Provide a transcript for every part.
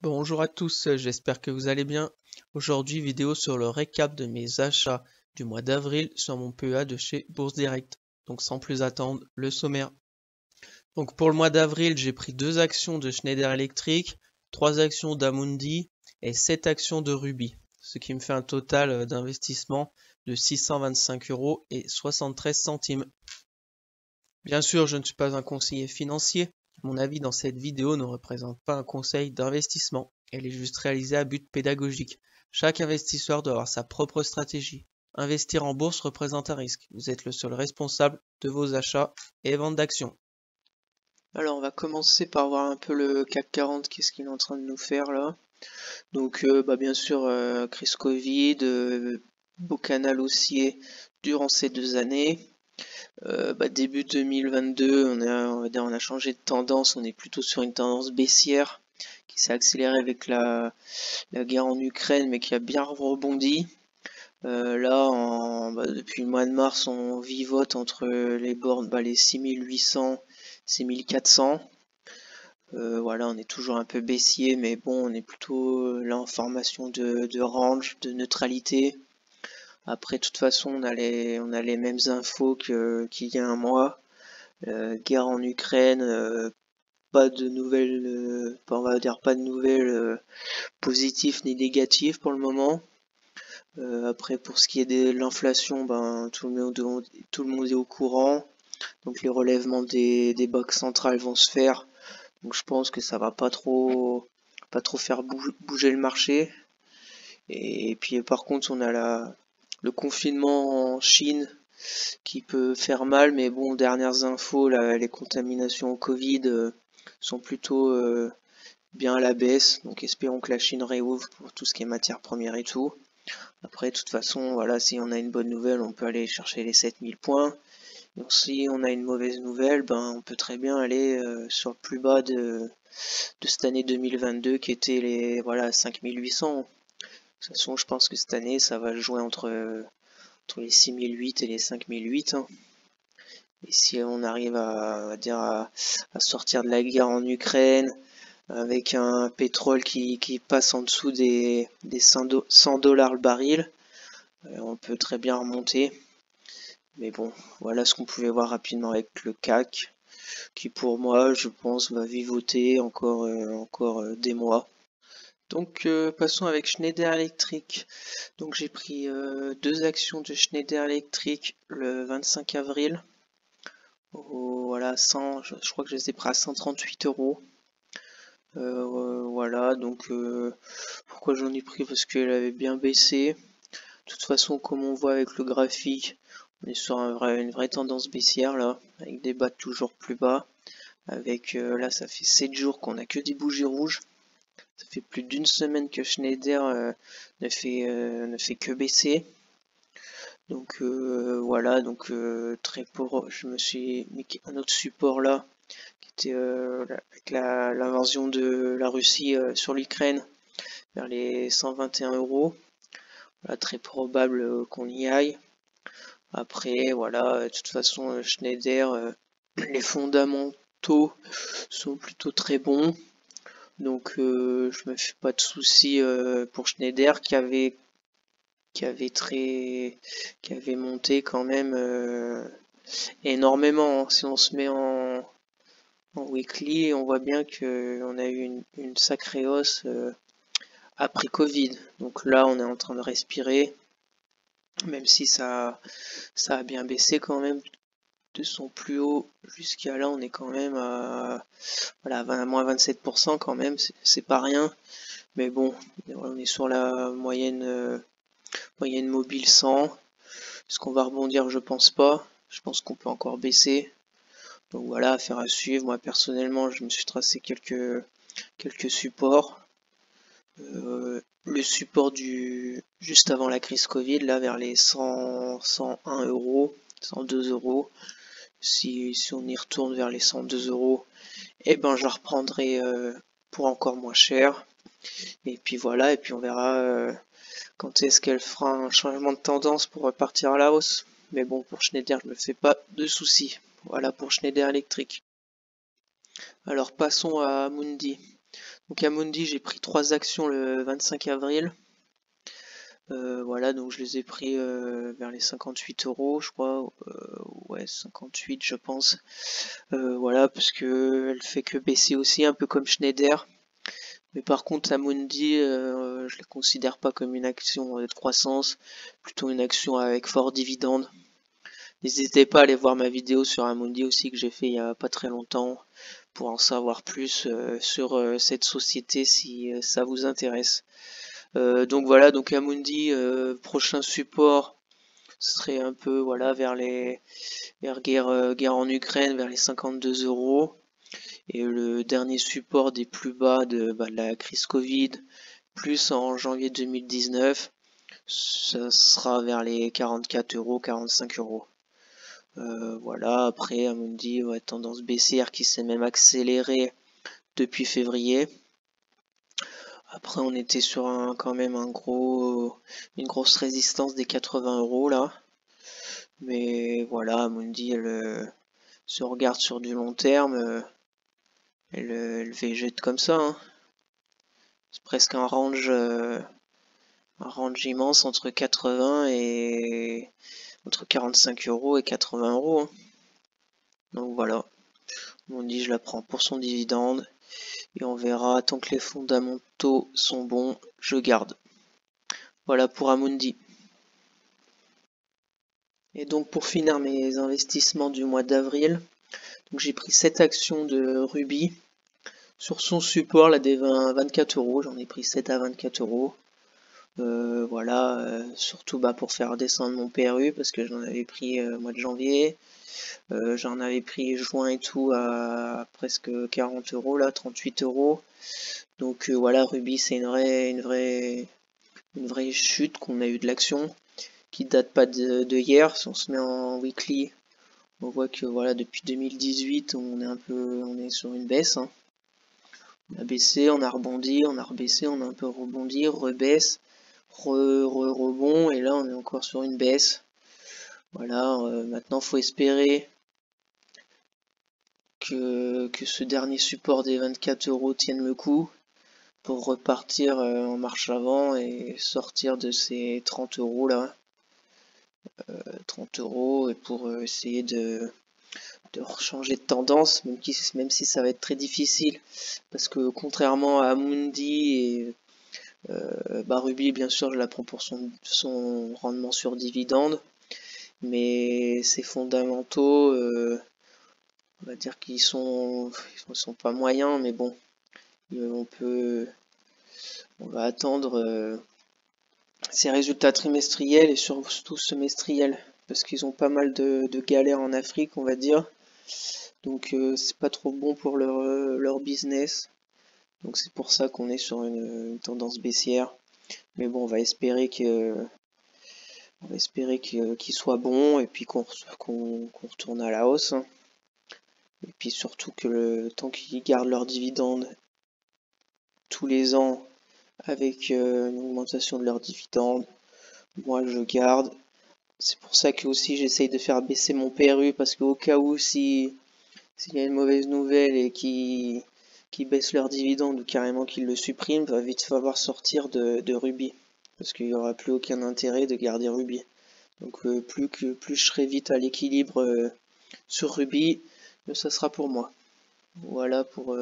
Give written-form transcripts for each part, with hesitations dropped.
Bonjour à tous, j'espère que vous allez bien. Aujourd'hui, vidéo sur le récap de mes achats du mois d'avril sur mon PEA de chez Bourse Direct. Donc sans plus attendre, le sommaire. Donc pour le mois d'avril, j'ai pris 2 actions de Schneider Electric, 3 actions d'Amundi et 7 actions de Ruby, ce qui me fait un total d'investissement de 625,73 €. Bien sûr, je ne suis pas un conseiller financier. Mon avis dans cette vidéo ne représente pas un conseil d'investissement. Elle est juste réalisée à but pédagogique. Chaque investisseur doit avoir sa propre stratégie. Investir en bourse représente un risque. Vous êtes le seul responsable de vos achats et ventes d'actions. Alors, on va commencer par voir un peu le CAC 40, qu'est-ce qu'il est en train de nous faire là. Donc, bien sûr, crise Covid, beau canal haussier durant ces 2 années. Début 2022, on a changé de tendance, on est plutôt sur une tendance baissière qui s'est accélérée avec la guerre en Ukraine, mais qui a bien rebondi. Depuis le mois de mars, on vivote entre les bornes, les 6800, 6400. Voilà, on est toujours un peu baissier, mais bon, on est plutôt là en formation de range, de neutralité. Après, de toute façon, on a les mêmes infos qu'il y a un mois. Guerre en Ukraine, pas de nouvelles, on va dire pas de nouvelles positives ni négatives pour le moment. Après, pour ce qui est de l'inflation, tout le monde est au courant. Donc les relèvements des banques centrales vont se faire. Donc je pense que ça va pas trop faire bouger le marché. Et puis par contre, on a le confinement en Chine qui peut faire mal, mais bon, dernières infos, là, les contaminations au Covid sont plutôt bien à la baisse, donc espérons que la Chine réouvre pour tout ce qui est matières premières et tout. Après, de toute façon, voilà, si on a une bonne nouvelle, on peut aller chercher les 7000 points. Donc si on a une mauvaise nouvelle, on peut très bien aller sur le plus bas de cette année 2022 qui était les 5800. De toute façon, je pense que cette année, ça va jouer entre les 6008 et les 5008. Et si on arrive à sortir de la guerre en Ukraine, avec un pétrole qui passe en dessous des 100 $ le baril, on peut très bien remonter. Mais bon, voilà ce qu'on pouvait voir rapidement avec le CAC, qui pour moi, je pense, va vivoter encore des mois. Donc passons avec Schneider Electric. Donc j'ai pris 2 actions de Schneider Electric le 25 avril. Voilà, je crois que je les ai pris à 138 €. Voilà, donc pourquoi j'en ai pris? Parce qu'elle avait bien baissé. De toute façon, comme on voit avec le graphique, on est sur une vraie tendance baissière là, avec des bas toujours plus bas. Avec là, ça fait 7 jours qu'on a que des bougies rouges. Ça fait plus d'une semaine que Schneider ne fait que baisser. Donc voilà, donc très pauvre. Je me suis mis un autre support là, qui était avec l'invasion de la Russie sur l'Ukraine, vers les 121 €. Voilà, très probable qu'on y aille. Après, voilà, de toute façon, Schneider, les fondamentaux sont plutôt très bons. Donc je me fais pas de soucis pour Schneider qui avait monté quand même énormément, hein. Si on se met en weekly, on voit bien qu'on a eu une sacrée hausse après Covid. Donc là, on est en train de respirer, même si ça a bien baissé quand même de son plus haut jusqu'à là. On est quand même à moins 27% quand même, c'est pas rien. Mais bon, on est sur la moyenne mobile 100. Est-ce qu'on va rebondir? Je pense pas. Je pense qu'on peut encore baisser. Donc voilà, affaire à suivre. Moi personnellement, je me suis tracé quelques supports. Le support juste avant la crise Covid, là vers les 100, 101 €, 102 €. Si on y retourne vers les 102 €, je la reprendrai pour encore moins cher. Et puis voilà, et puis on verra quand est-ce qu'elle fera un changement de tendance pour repartir à la hausse. Mais bon, pour Schneider, je me fais pas de soucis. Voilà pour Schneider Electric. Alors passons à Amundi. Donc Amundi, j'ai pris 3 actions le 25 avril. Voilà, donc je les ai pris vers les 58 euros, je crois. Ouais, 58, je pense. Voilà, parce que elle fait que baisser aussi, un peu comme Schneider. Mais par contre, Amundi, je les considère pas comme une action de croissance, plutôt une action avec fort dividende. N'hésitez pas à aller voir ma vidéo sur Amundi aussi que j'ai fait il y a pas très longtemps pour en savoir plus sur cette société si ça vous intéresse. Donc voilà, donc Amundi, prochain support, ce serait un peu voilà vers guerre en Ukraine, vers les 52 euros. Et le dernier support des plus bas de la crise Covid, plus en janvier 2019, ça sera vers les 44 euros, 45 euros. Voilà, après Amundi, ouais, tendance baissière qui s'est même accélérée depuis février. Après on était sur quand même une grosse résistance des 80 euros là. Mais voilà, Amundi elle se regarde sur du long terme, elle végète comme ça, hein. C'est presque un range immense entre 80 et entre 45 euros et 80 euros, hein. Donc voilà, Amundi je la prends pour son dividende. Et on verra, tant que les fondamentaux sont bons, je garde. Voilà pour Amundi. Et donc pour finir mes investissements du mois d'avril, donc j'ai pris 7 actions de Ruby. Sur son support, là des 24 euros, j'en ai pris 7 à 24 euros. Voilà, surtout pour faire descendre mon PRU parce que j'en avais pris mois de janvier. J'en avais pris juin et tout à presque 40 euros, là, 38 euros. Donc voilà, Ruby c'est une vraie chute qu'on a eu de l'action qui date pas de hier. Si on se met en weekly, on voit que voilà, depuis 2018 on est sur une baisse, hein. On a baissé, on a rebondi, on a rebaissé, on a un peu rebondi, rebaisse, rebond, et là on est encore sur une baisse. Voilà, maintenant faut espérer que ce dernier support des 24 euros tienne le coup pour repartir en marche avant et sortir de ces 30 euros là. 30 euros, et pour essayer de changer de tendance, même si ça va être très difficile, parce que contrairement à Amundi et Ruby, bien sûr, je la prends pour son rendement sur dividende, mais ses fondamentaux, on va dire qu'ils sont pas moyens, mais bon, on va attendre ces résultats trimestriels et surtout semestriels, parce qu'ils ont pas mal de galères en Afrique, on va dire. Donc c'est pas trop bon pour leur business. Donc c'est pour ça qu'on est sur une tendance baissière. Mais bon, on va espérer qu'il soit bon et puis qu'on retourne à la hausse, hein. Et puis surtout que tant qu'ils gardent leurs dividendes tous les ans avec une augmentation de leurs dividendes, moi je garde. C'est pour ça que aussi j'essaye de faire baisser mon PRU, parce qu'au cas où s'il y a une mauvaise nouvelle et qui baissent leurs dividendes ou carrément qu'ils le suppriment, va vite falloir sortir de Ruby, parce qu'il n'y aura plus aucun intérêt de garder Ruby. Donc plus je serai vite à l'équilibre sur Ruby, mieux ça sera pour moi. Voilà pour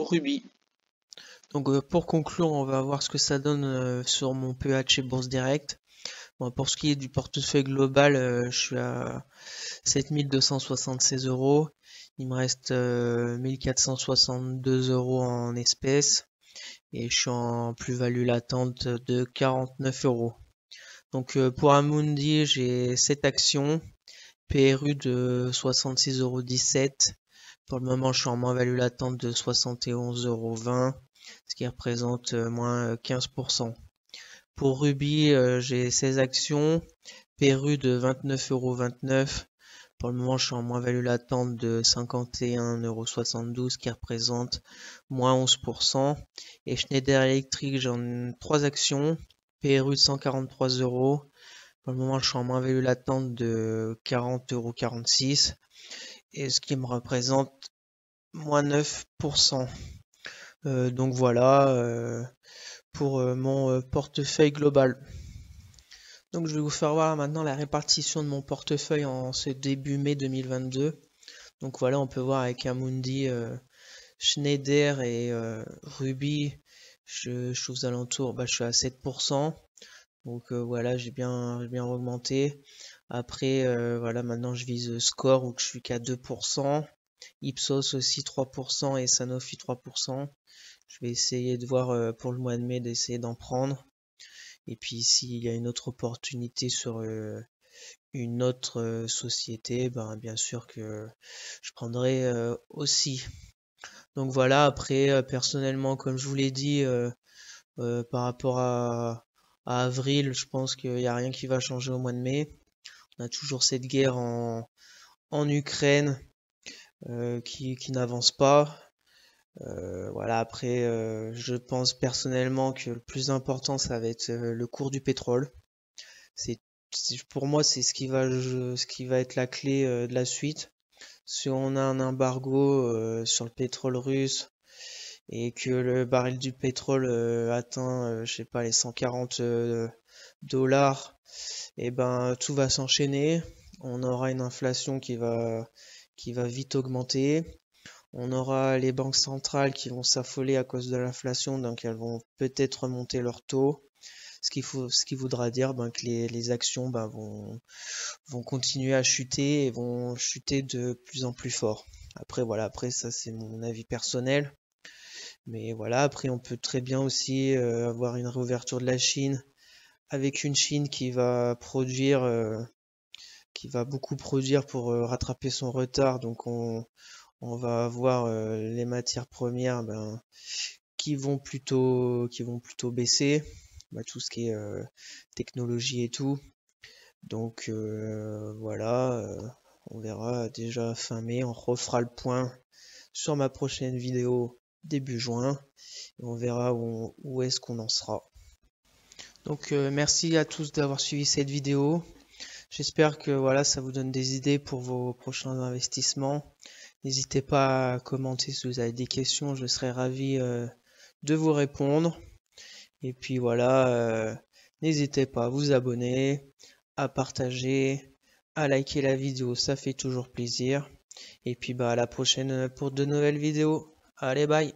Ruby. Donc pour conclure, on va voir ce que ça donne sur mon PH chez Bourse Direct. Bon, pour ce qui est du portefeuille global, je suis à 7276 euros. Il me reste 1462 euros en espèces et je suis en plus-value latente de 49 euros. Donc pour Amundi, j'ai 7 actions, PRU de 66,17 euros. Pour le moment, je suis en moins-value latente de 71,20 euros, ce qui représente moins 15%. Pour Ruby, j'ai 16 actions, PRU de 29,29 euros. Pour le moment, je suis en moins-value latente de 51,72 euros, qui représente moins 11%. Et Schneider Electric, j'en ai 3 actions, PRU de 143 euros. Pour le moment, je suis en moins-value latente de 40,46 euros, et ce qui me représente moins 9%. Donc voilà pour mon portefeuille global. Donc je vais vous faire voir maintenant la répartition de mon portefeuille en ce début mai 2022. Donc voilà, on peut voir avec Amundi, Schneider et Ruby, je suis aux alentours, je suis à 7%. Donc voilà, j'ai bien augmenté. Après, voilà, maintenant je vise Score où je suis qu'à 2%. Ipsos aussi 3% et Sanofi 3%. Je vais essayer de voir pour le mois de mai d'essayer d'en prendre. Et puis s'il y a une autre opportunité sur une autre société, bien sûr que je prendrai aussi. Donc voilà, après personnellement, comme je vous l'ai dit, par rapport à avril, je pense qu'il n'y a rien qui va changer au mois de mai. On a toujours cette guerre en Ukraine qui n'avance pas. Voilà, après, je pense personnellement que le plus important, ça va être le cours du pétrole. C'est, pour moi, c'est ce qui va être la clé de la suite. Si on a un embargo sur le pétrole russe et que le baril du pétrole atteint, je sais pas, les 140 dollars, et tout va s'enchaîner. On aura une inflation qui va vite augmenter. On aura les banques centrales qui vont s'affoler à cause de l'inflation, donc elles vont peut-être remonter leur taux. Ce qui voudra dire que les actions vont continuer à chuter et vont chuter de plus en plus fort. Après voilà, après ça c'est mon avis personnel. Mais voilà, après on peut très bien aussi avoir une réouverture de la Chine avec une Chine qui va beaucoup produire pour rattraper son retard. Donc on va avoir les matières premières qui vont plutôt baisser, tout ce qui est technologie et tout. Donc voilà, on verra déjà fin mai, on refera le point sur ma prochaine vidéo début juin et on verra où est-ce qu'on en sera. Donc merci à tous d'avoir suivi cette vidéo. J'espère que voilà, ça vous donne des idées pour vos prochains investissements. N'hésitez pas à commenter si vous avez des questions, je serai ravi de vous répondre. Et puis voilà, n'hésitez pas à vous abonner, à partager, à liker la vidéo, ça fait toujours plaisir. Et puis à la prochaine pour de nouvelles vidéos. Allez, bye!